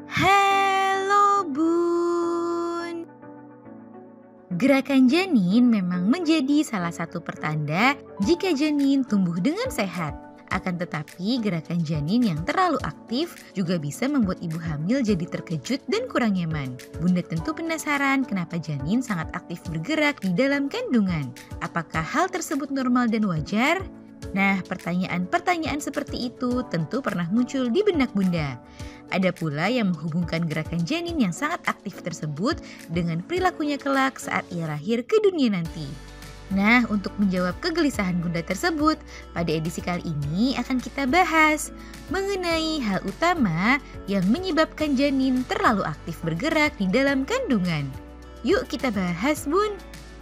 Halo Bun. Gerakan janin memang menjadi salah satu pertanda jika janin tumbuh dengan sehat. Akan tetapi gerakan janin yang terlalu aktif juga bisa membuat ibu hamil jadi terkejut dan kurang nyaman. Bunda tentu penasaran kenapa janin sangat aktif bergerak di dalam kandungan. Apakah hal tersebut normal dan wajar? Nah, pertanyaan-pertanyaan seperti itu tentu pernah muncul di benak Bunda. Ada pula yang menghubungkan gerakan janin yang sangat aktif tersebut dengan perilakunya kelak saat ia lahir ke dunia nanti. Nah, untuk menjawab kegelisahan Bunda tersebut, pada edisi kali ini akan kita bahas mengenai hal utama yang menyebabkan janin terlalu aktif bergerak di dalam kandungan. Yuk kita bahas, Bun!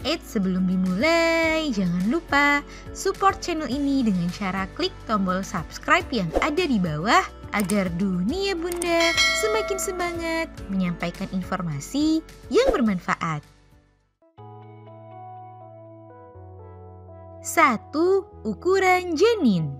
Sebelum dimulai, jangan lupa support channel ini dengan cara klik tombol subscribe yang ada di bawah agar dunia Bunda semakin semangat menyampaikan informasi yang bermanfaat. 1. Ukuran janin.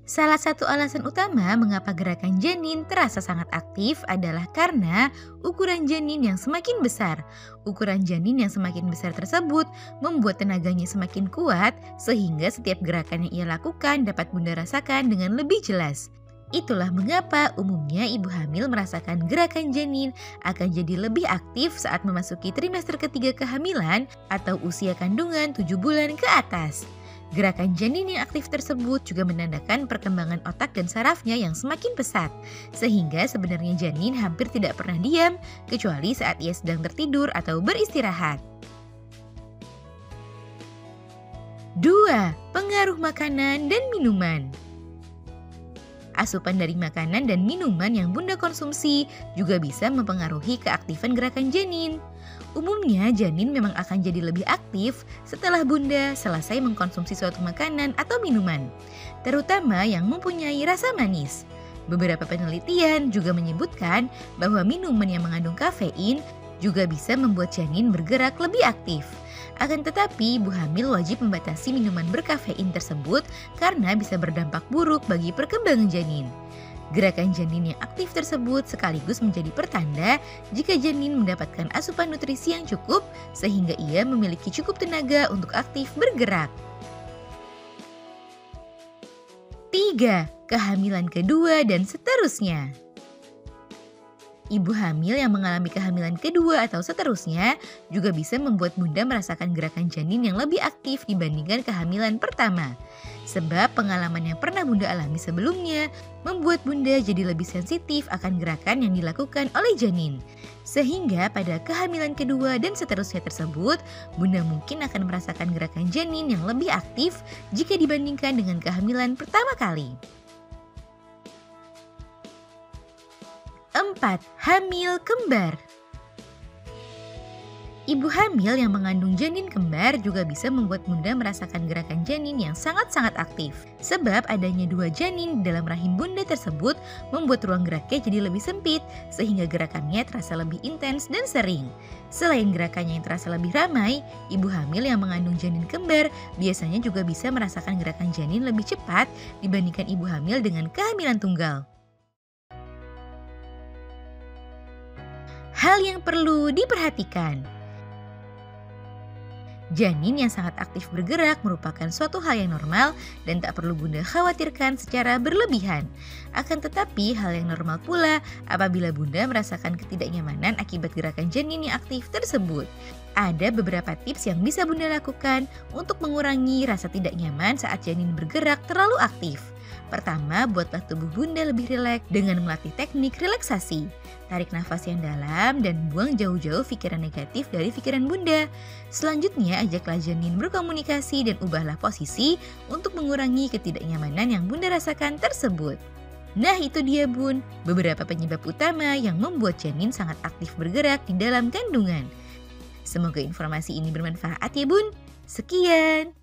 Salah satu alasan utama mengapa gerakan janin terasa sangat aktif adalah karena ukuran janin yang semakin besar. Ukuran janin yang semakin besar tersebut membuat tenaganya semakin kuat sehingga setiap gerakan yang ia lakukan dapat Bunda rasakan dengan lebih jelas. Itulah mengapa umumnya ibu hamil merasakan gerakan janin akan jadi lebih aktif saat memasuki trimester ketiga kehamilan atau usia kandungan 7 bulan ke atas. Gerakan janin yang aktif tersebut juga menandakan perkembangan otak dan sarafnya yang semakin pesat, sehingga sebenarnya janin hampir tidak pernah diam kecuali saat ia sedang tertidur atau beristirahat. 2. Pengaruh makanan dan minuman. Asupan dari makanan dan minuman yang Bunda konsumsi juga bisa mempengaruhi keaktifan gerakan janin. Umumnya janin memang akan jadi lebih aktif setelah Bunda selesai mengkonsumsi suatu makanan atau minuman, terutama yang mempunyai rasa manis. Beberapa penelitian juga menyebutkan bahwa minuman yang mengandung kafein juga bisa membuat janin bergerak lebih aktif. Akan tetapi, ibu hamil wajib membatasi minuman berkafein tersebut karena bisa berdampak buruk bagi perkembangan janin. Gerakan janin yang aktif tersebut sekaligus menjadi pertanda jika janin mendapatkan asupan nutrisi yang cukup sehingga ia memiliki cukup tenaga untuk aktif bergerak. 3. Kehamilan kedua dan seterusnya. Ibu hamil yang mengalami kehamilan kedua atau seterusnya juga bisa membuat Bunda merasakan gerakan janin yang lebih aktif dibandingkan kehamilan pertama. Sebab pengalaman yang pernah Bunda alami sebelumnya membuat Bunda jadi lebih sensitif akan gerakan yang dilakukan oleh janin. Sehingga pada kehamilan kedua dan seterusnya tersebut, Bunda mungkin akan merasakan gerakan janin yang lebih aktif jika dibandingkan dengan kehamilan pertama kali. 4. Hamil kembar. Ibu hamil yang mengandung janin kembar juga bisa membuat Bunda merasakan gerakan janin yang sangat-sangat aktif. Sebab adanya 2 janin di dalam rahim Bunda tersebut membuat ruang geraknya jadi lebih sempit, sehingga gerakannya terasa lebih intens dan sering. Selain gerakannya yang terasa lebih ramai, ibu hamil yang mengandung janin kembar biasanya juga bisa merasakan gerakan janin lebih cepat dibandingkan ibu hamil dengan kehamilan tunggal. Hal yang perlu diperhatikan. Janin yang sangat aktif bergerak merupakan suatu hal yang normal dan tak perlu Bunda khawatirkan secara berlebihan. Akan tetapi hal yang normal pula apabila Bunda merasakan ketidaknyamanan akibat gerakan janin yang aktif tersebut. Ada beberapa tips yang bisa Bunda lakukan untuk mengurangi rasa tidak nyaman saat janin bergerak terlalu aktif. Pertama, buatlah tubuh Bunda lebih rileks dengan melatih teknik relaksasi. Tarik nafas yang dalam dan buang jauh-jauh pikiran negatif dari pikiran Bunda. Selanjutnya, ajaklah janin berkomunikasi dan ubahlah posisi untuk mengurangi ketidaknyamanan yang Bunda rasakan tersebut. Nah, itu dia Bun, beberapa penyebab utama yang membuat janin sangat aktif bergerak di dalam kandungan. Semoga informasi ini bermanfaat ya Bun. Sekian.